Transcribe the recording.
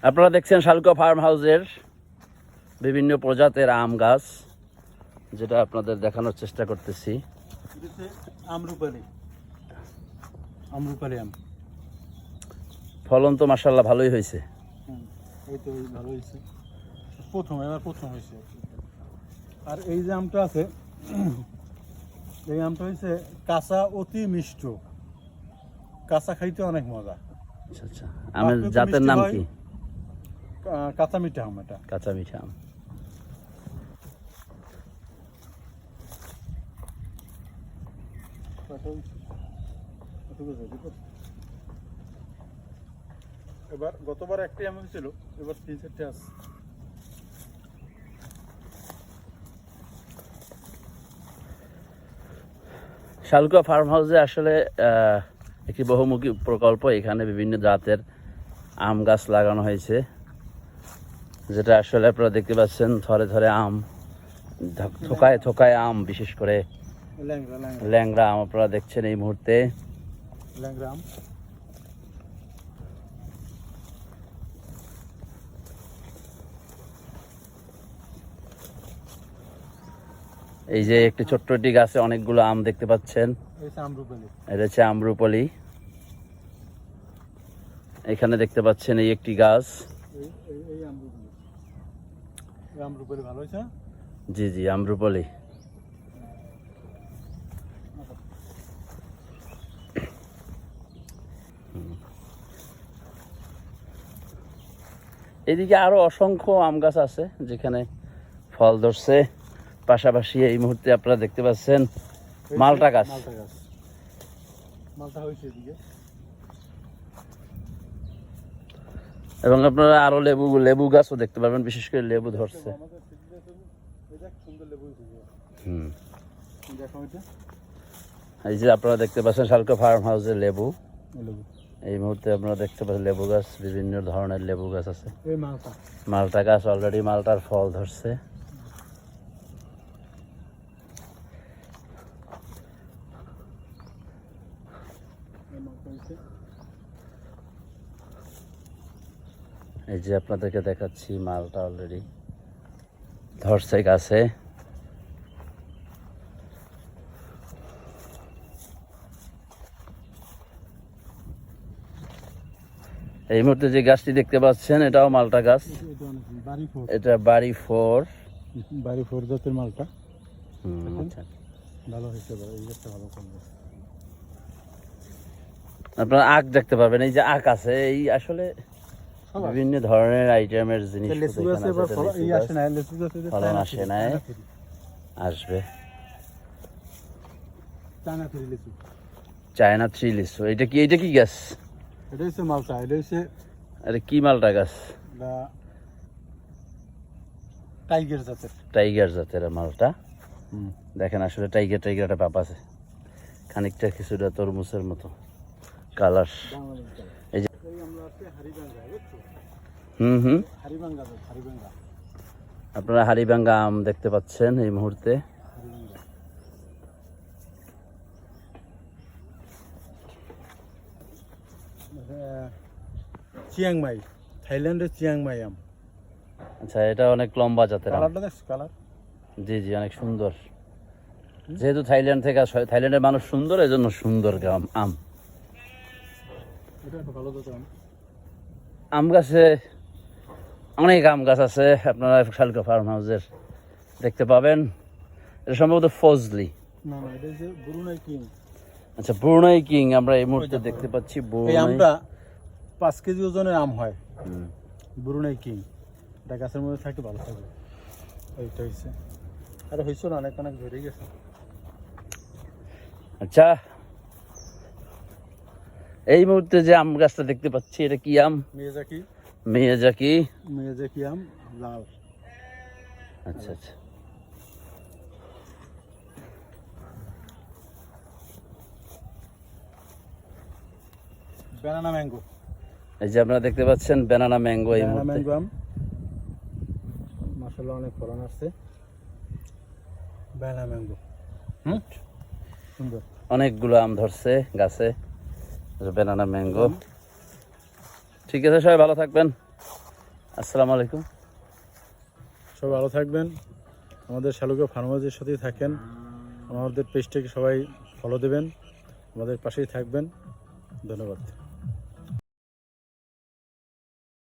আপনারা দেখছেন শালুকা ফার্ম হাউসের বিভিন্ন প্রজাতির আম গাছ, যেটা আপনাদের দেখানোর চেষ্টা করতেছি। আমরুপালি আম ফলন তো মাশাআল্লাহ ভালোই হয়েছে। এই তো ভালো হয়েছে, প্রথম হয়েছে। আর এই যে আমটা আছে, এই আমটা হয়েছে কাঁচা, অতি মিষ্ট, কাঁচা খাইতে অনেক মজা। আচ্ছা আচ্ছা, আমের জাতের নাম কি? কাঁচা মিঠা আম। এটা কাঁচা মিঠা আম। এবার গতবার একটাই আম ছিল, এবার 3-4টে আছে। শালুকা ফার্ম হাউসে আসলে একটি বহুমুখী প্রকল্প। এখানে বিভিন্ন জাতের আম গাছ লাগানো হয়েছে, যেটা আসলে আপনারা দেখতে পাচ্ছেন থরে থরে আম, থোকায় থোকায় আম, বিশেষ করে ল্যাংড়া আম আপনারা দেখছেন এই মুহূর্তে। ল্যাংড়া আম এই যে একটি ছোট্ট একটি গাছে অনেকগুলো আম দেখতে পাচ্ছেন, এটা হচ্ছে আমরুপালি। এখানে দেখতে পাচ্ছেন এই একটি গাছ, ভালো হয়েছে। জি জি, আমরুপালি। এদিকে আরো অসংখ্য আম গাছ আছে যেখানে ফল ধরছে। পাশাপাশি এই মুহূর্তে আপনারা দেখতে পাচ্ছেন মালটা গাছ। এবং আপনারা আরো লেবু গাছও দেখতে পাবেন, বিশেষ করে লেবু ধরছে। এই যে আপনারা দেখতে পাচ্ছেন শালুকা ফার্ম হাউসের লেবু। এই মুহূর্তে আপনারা দেখতে পাচ্ছেন লেবু গাছ, বিভিন্ন ধরনের লেবু গাছ আছে। মালটা গাছ অলরেডি মালটার ফল ধরছে। এই যে আপনাদেরকে দেখাচ্ছি মালটা অলরেডি ধরছে গাছে। এই মুহূর্তে যে গাছটি দেখতে পাচ্ছেন এটাও মালটা গাছ, এটা বাড়ি ফোর জাতের মালটা। আচ্ছা, ভালো হয়েছে, এই গাছটা ভালো করবে। আপনারা আখ দেখতে পাবেন, এই যে আখ আছে। এই আসলে বিভিন্ন ধরনের আইটেমের জিনিস ফলন আসে নাই, আসবে। চায়না থ্রি লিচু। এটা কি গাছ? এটা হচ্ছে মালটা। এটা হচ্ছে আরে কি মালটা গাছ? টাইগার জাতের মালটা। দেখেন আসলে টাইগার একটা পাপ আছে, খানিকটা কিছুটা তরমুজের মতো কালার। এই যে আপনারা হাড়িভাঙ্গা আম দেখতে পাচ্ছেন এই মুহূর্তে। চিয়াংমাই, থাইল্যান্ডের চিয়াংমাই আম। আচ্ছা, এটা অনেক লম্বা জাতের আম। কালার জি জি, অনেক সুন্দর। যেহেতু থাইল্যান্ড থেকে থাইল্যান্ডের মানুষ সুন্দর, এই জন্য সুন্দর আম। আম গাছে অনেক আম গাছ আছে, আপনারা শালুকা ফার্ম হাউসের দেখতে পাবেন। এটা সম্ভবত ফজলি। আচ্ছা, ব্রুনাই কিং আমরা এই মুহূর্তে দেখতে পাচ্ছি। এই আমটা 5 কেজি ওজনের আম হয়। ব্রুনাই কিং, এটা গাছের মধ্যে থাকতে ভালো থাকবে। এইটা হয়েছে, আরে হয়েছে না, অনেক ধরে গেছে। আচ্ছা, এই মুহূর্তে যে আম গাছটা দেখতে পাচ্ছি এটা কি আম? মিয়াজাকি আম, লাল। আচ্ছা আচ্ছা, ব্যানানা ম্যাঙ্গো। এই যে আপনারা দেখতে পাচ্ছেন ব্যানানা ম্যাঙ্গো। এই মুহূর্তে মাশাআল্লাহ অনেক ফলন আসছে। ব্যানানা ম্যাঙ্গো সুন্দর, অনেকগুলো আম ধরছে গাছে। Banana mango. ঠিক আছে, সবাই ভালো থাকবেন। আসসালামু আলাইকুম। সবাই ভালো থাকবেন, আমাদের শালুকা ফার্ম হাউসের সাথেই থাকেন, আমাদের পেজটাকে সবাই ফলো দেবেন, আমাদের পাশেই থাকবেন। ধন্যবাদ।